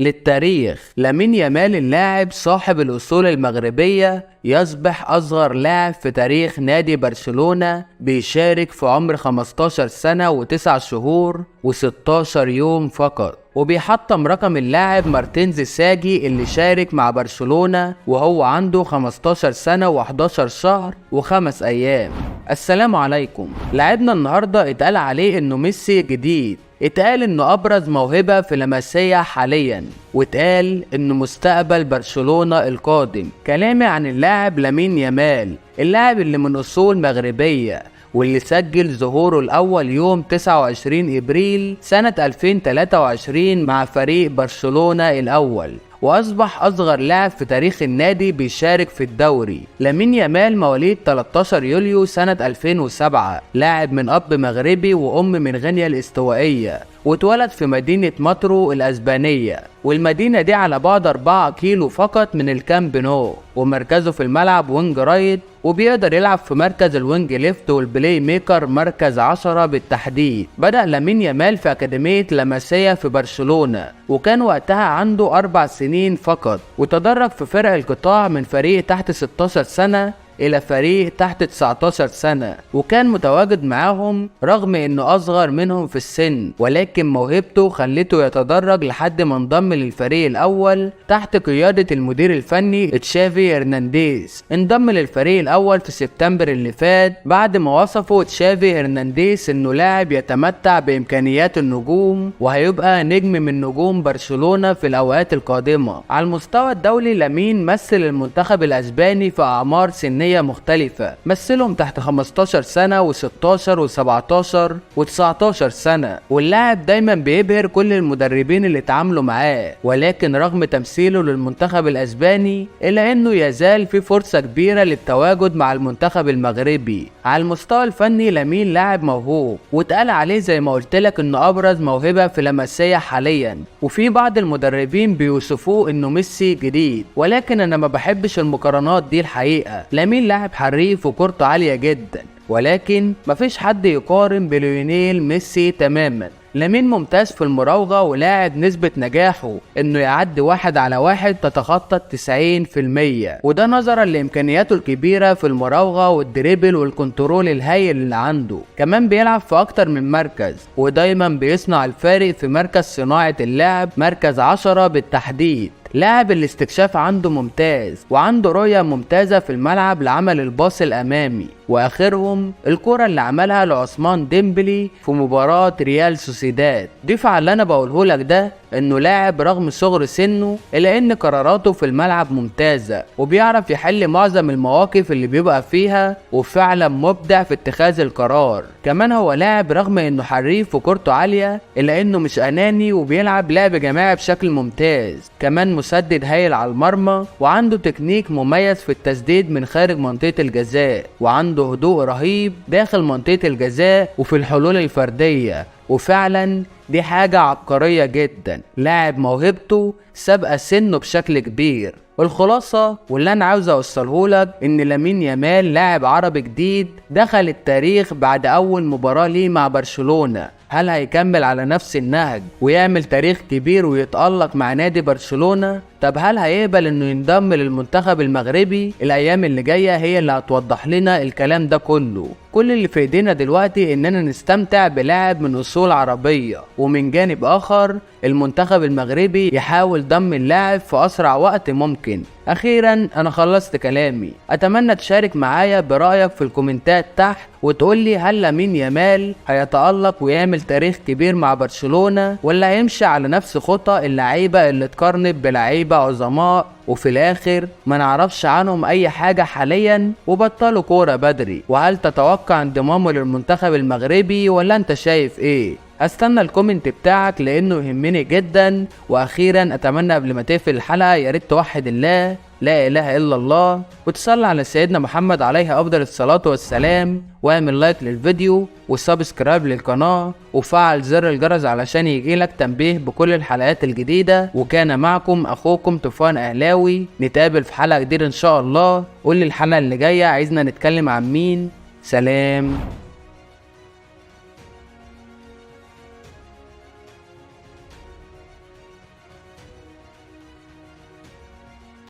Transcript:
للتاريخ، لامين يامال اللاعب صاحب الأصول المغربية يصبح أصغر لاعب في تاريخ نادي برشلونة بيشارك في عمر 15 سنة و9 شهور و16 يوم فقط، وبيحطم رقم اللاعب مارتينز ساجي اللي شارك مع برشلونة وهو عنده 15 سنة و11 شهر و5 أيام. السلام عليكم. لاعبنا النهاردة اتقال عليه انه ميسي جديد، اتقال انه ابرز موهبة في لاماسيا حاليا، واتقال انه مستقبل برشلونة القادم. كلامي عن اللاعب لامين يامال، اللاعب اللي من اصول مغربية واللي سجل ظهوره الأول يوم 29 إبريل سنة 2023 مع فريق برشلونة الأول، وأصبح أصغر لاعب في تاريخ النادي بيشارك في الدوري. لامين يامال مواليد 13 يوليو سنة 2007، لاعب من أب مغربي وأم من غينيا الاستوائية، واتولد في مدينة ماترو الأسبانية، والمدينة دي على بعد 4 كيلو فقط من الكامب نو، ومركزه في الملعب وينج رايت، وبيقدر يلعب في مركز الوينج ليفت والبلاي ميكر مركز 10 بالتحديد. بدأ لامين يامال في أكاديمية لاماسيا في برشلونة، وكان وقتها عنده 4 سنين فقط، وتدرج في فرق القطاع من فريق تحت 16 سنة إلى فريق تحت 19 سنة، وكان متواجد معاهم رغم إنه أصغر منهم في السن، ولكن موهبته خلته يتدرج لحد ما انضم للفريق الأول تحت قيادة المدير الفني تشافي هرنانديز. انضم للفريق الأول في سبتمبر اللي فات بعد ما وصفه تشافي هرنانديز إنه لاعب يتمتع بإمكانيات النجوم، وهيبقى نجم من نجوم برشلونة في الأوقات القادمة. على المستوى الدولي، لامين مثل المنتخب الأسباني في أعمار سنية مختلفة، مثلهم تحت 15 سنة و16 و17 و19 سنة، واللاعب دايما بيبهر كل المدربين اللي اتعاملوا معاه. ولكن رغم تمثيله للمنتخب الاسباني الا انه يزال في فرصة كبيرة للتواجد مع المنتخب المغربي. على المستوى الفني، لامين لاعب موهوب، واتقال عليه زي ما قلت لك انه ابرز موهبة في لاماسيا حاليا، وفي بعض المدربين بيوصفوه انه ميسي جديد، ولكن انا ما بحبش المقارنات دي الحقيقة. لامين لاعب حريف وكورته عالية جدا، ولكن مفيش حد يقارن بليونيل ميسي تماما. لامين ممتاز في المراوغة، ولاعب نسبة نجاحه انه يعدي 1 على 1 تتخطى 90%، وده نظرا لامكانياته الكبيرة في المراوغة والدريبل والكنترول الهائل اللي عنده. كمان بيلعب في اكتر من مركز، ودايما بيصنع الفارق في مركز صناعة اللعب مركز 10 بالتحديد. لاعب الاستكشاف عنده ممتاز، وعنده رؤية ممتازة في الملعب لعمل الباص الأمامي، وآخرهم الكرة اللي عملها لعثمان ديمبلي في مباراة ريال سوسيداد. ضيف على اللي أنا بقوله لك ده إنه لاعب رغم صغر سنه إلا إن قراراته في الملعب ممتازة، وبيعرف يحل معظم المواقف اللي بيبقى فيها، وفعلا مبدع في اتخاذ القرار. كمان هو لاعب رغم إنه حريف وكورته عالية إلا إنه مش أناني، وبيلعب لعب جماعي بشكل ممتاز. كمان مسدد هايل على المرمى، وعنده تكنيك مميز في التسديد من خارج منطقة الجزاء، وعنده هدوء رهيب داخل منطقة الجزاء وفي الحلول الفردية، وفعلا دي حاجة عبقرية جدا. لاعب موهبته سابقة سنه بشكل كبير. والخلاصة واللي انا عاوز اوصله لك ان لامين يامال لاعب عربي جديد دخل التاريخ بعد اول مباراة ليه مع برشلونة. هل هيكمل على نفس النهج ويعمل تاريخ كبير ويتألق مع نادي برشلونة؟ طب هل هيقبل انه ينضم للمنتخب المغربي؟ الايام اللي جاية هي اللي هتوضح لنا الكلام ده كله. كل اللي في ايدينا دلوقتي اننا نستمتع بلاعب من اصول عربية، ومن جانب اخر المنتخب المغربي يحاول ضم اللاعب في اسرع وقت ممكن. اخيرا انا خلصت كلامي، اتمنى تشارك معايا برأيك في الكومنتات تحت، وتقولي هل لامين يامال هيتألق ويعمل تاريخ كبير مع برشلونة، ولا هيمشي على نفس خطى اللعيبة اللي اتقارنت بلعيبة عظماء وفي الاخر ما نعرفش عنهم اي حاجة حاليا وبطلوا كورة بدري؟ وهل تتوقع انضمامه للمنتخب المغربي ولا انت شايف ايه؟ استنى الكومنت بتاعك لانه يهمني جدا. واخيرا اتمنى قبل ما تقفل الحلقة ياريت توحد الله لا اله الا الله، وتصلي على سيدنا محمد عليه افضل الصلاة والسلام، واعمل لايك للفيديو وسبسكرايب للقناة وفعل زر الجرس علشان يجيلك تنبيه بكل الحلقات الجديدة. وكان معكم اخوكم طوفان اهلاوي، نتقابل في حلقة جديدة ان شاء الله. قولي الحلقة اللي جاية عايزنا نتكلم عن مين. سلام.